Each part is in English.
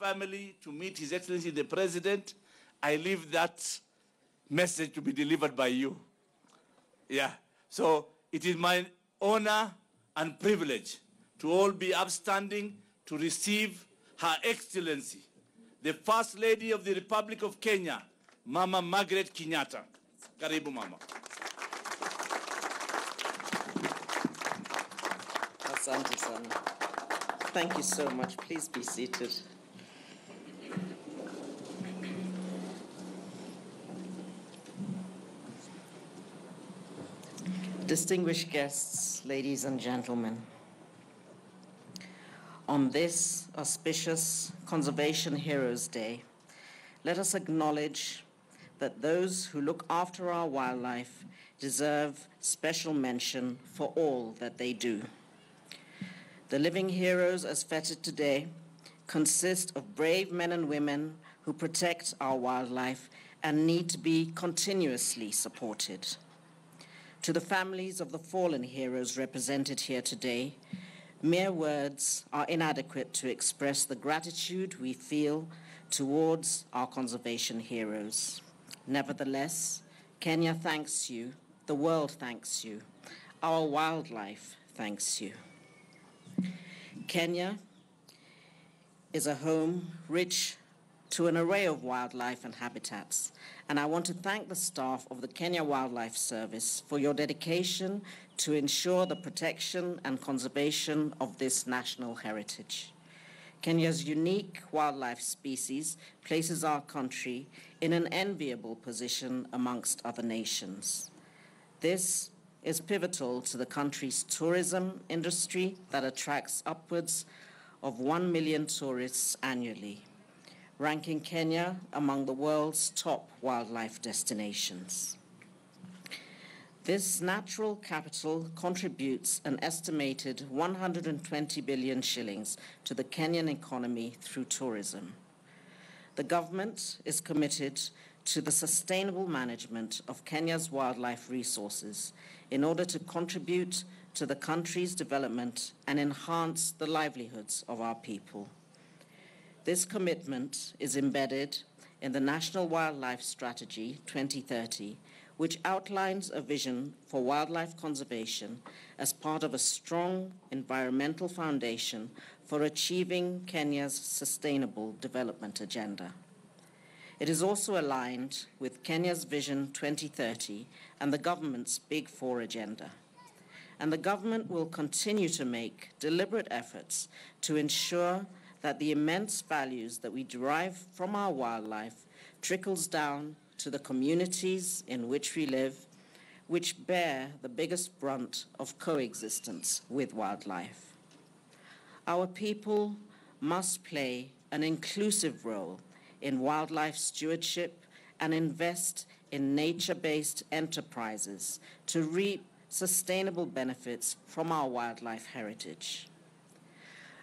family to meet His Excellency the President. I leave that message to be delivered by you. Yeah. So it is my honor and privilege to all be upstanding to receive Her Excellency, the First Lady of the Republic of Kenya, Mama Margret Kenyatta. Karibu, Mama. Asante sana. Thank you so much. Please be seated. Distinguished guests, ladies and gentlemen, on this auspicious Conservation Heroes Day, let us acknowledge that those who look after our wildlife deserve special mention for all that they do. The living heroes as feted today consist of brave men and women who protect our wildlife and need to be continuously supported. To the families of the fallen heroes represented here today, mere words are inadequate to express the gratitude we feel towards our conservation heroes. Nevertheless, Kenya thanks you, the world thanks you, our wildlife thanks you. Kenya is a home rich to an array of wildlife and habitats, and I want to thank the staff of the Kenya Wildlife Service for your dedication to ensure the protection and conservation of this national heritage. Kenya's unique wildlife species places our country in an enviable position amongst other nations. This is pivotal to the country's tourism industry that attracts upwards of 1 million tourists annually, ranking Kenya among the world's top wildlife destinations. This natural capital contributes an estimated 120 billion shillings to the Kenyan economy through tourism. The government is committed to the sustainable management of Kenya's wildlife resources in order to contribute to the country's development and enhance the livelihoods of our people. This commitment is embedded in the National Wildlife Strategy 2030, which outlines a vision for wildlife conservation as part of a strong environmental foundation for achieving Kenya's sustainable development agenda. It is also aligned with Kenya's Vision 2030 and the government's Big Four agenda. And the government will continue to make deliberate efforts to ensure that the immense values that we derive from our wildlife trickles down to the communities in which we live, which bear the biggest brunt of coexistence with wildlife. Our people must play an inclusive role in wildlife stewardship and invest in nature-based enterprises to reap sustainable benefits from our wildlife heritage.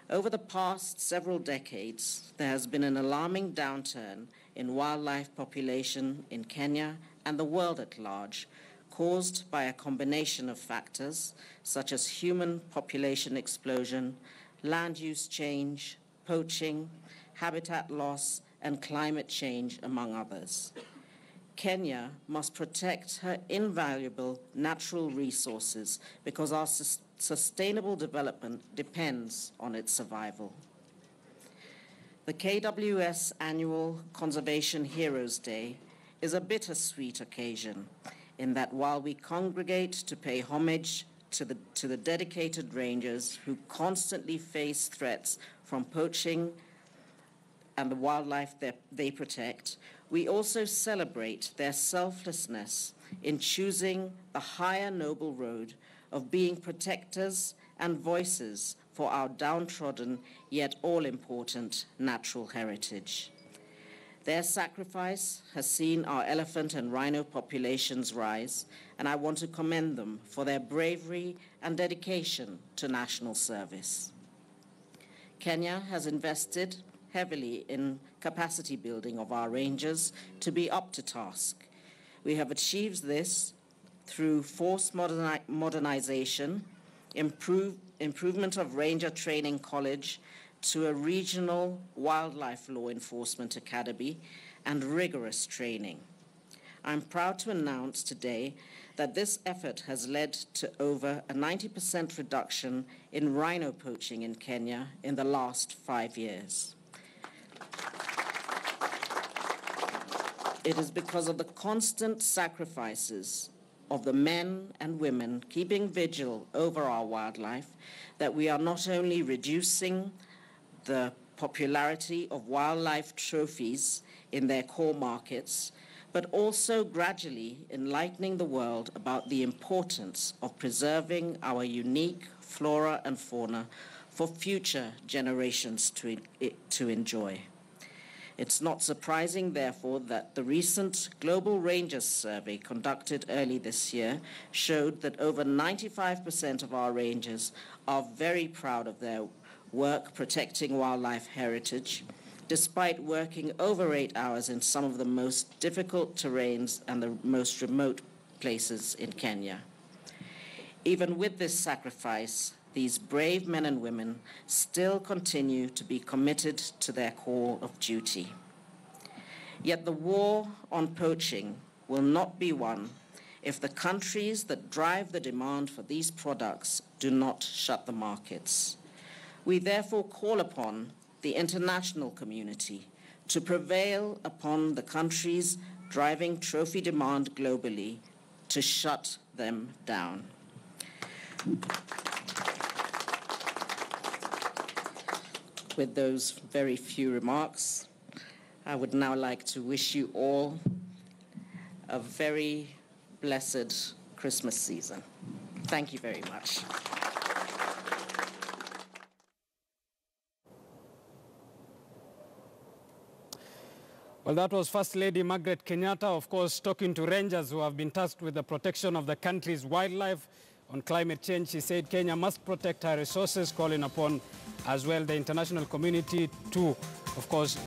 Over the past several decades, there has been an alarming downturn in wildlife population in Kenya and the world at large, caused by a combination of factors such as human population explosion, land use change, poaching, habitat loss, and climate change, among others. Kenya must protect her invaluable natural resources because our sustainable development depends on its survival. The KWS Annual Conservation Heroes Day is a bittersweet occasion in that while we congregate to pay homage to the dedicated rangers who constantly face threats from poaching and the wildlife they protect, we also celebrate their selflessness in choosing the higher noble road of being protectors and voices for our downtrodden yet all-important natural heritage. Their sacrifice has seen our elephant and rhino populations rise, and I want to commend them for their bravery and dedication to national service. Kenya has invested heavily in capacity building of our rangers to be up to task. We have achieved this through force modernization, improvement of Ranger Training College, to a regional wildlife law enforcement academy and rigorous training. I'm proud to announce today that this effort has led to over a 90% reduction in rhino poaching in Kenya in the last 5 years. It is because of the constant sacrifices of the men and women keeping vigil over our wildlife that we are not only reducing the popularity of wildlife trophies in their core markets, but also gradually enlightening the world about the importance of preserving our unique flora and fauna for future generations to enjoy. It's not surprising, therefore, that the recent Global Rangers survey conducted early this year showed that over 95% of our rangers are very proud of their work protecting wildlife heritage, despite working over 8 hours in some of the most difficult terrains and the most remote places in Kenya. Even with this sacrifice, these brave men and women still continue to be committed to their call of duty. Yet the war on poaching will not be won if the countries that drive the demand for these products do not shut the markets. We therefore call upon the international community to prevail upon the countries driving trophy demand globally to shut them down. With those very few remarks, I would now like to wish you all a very blessed Christmas season. Thank you very much. Well, that was First Lady Margret Kenyatta, of course, talking to rangers who have been tasked with the protection of the country's wildlife. On climate change, she said Kenya must protect her resources, calling upon as well the international community to, of course,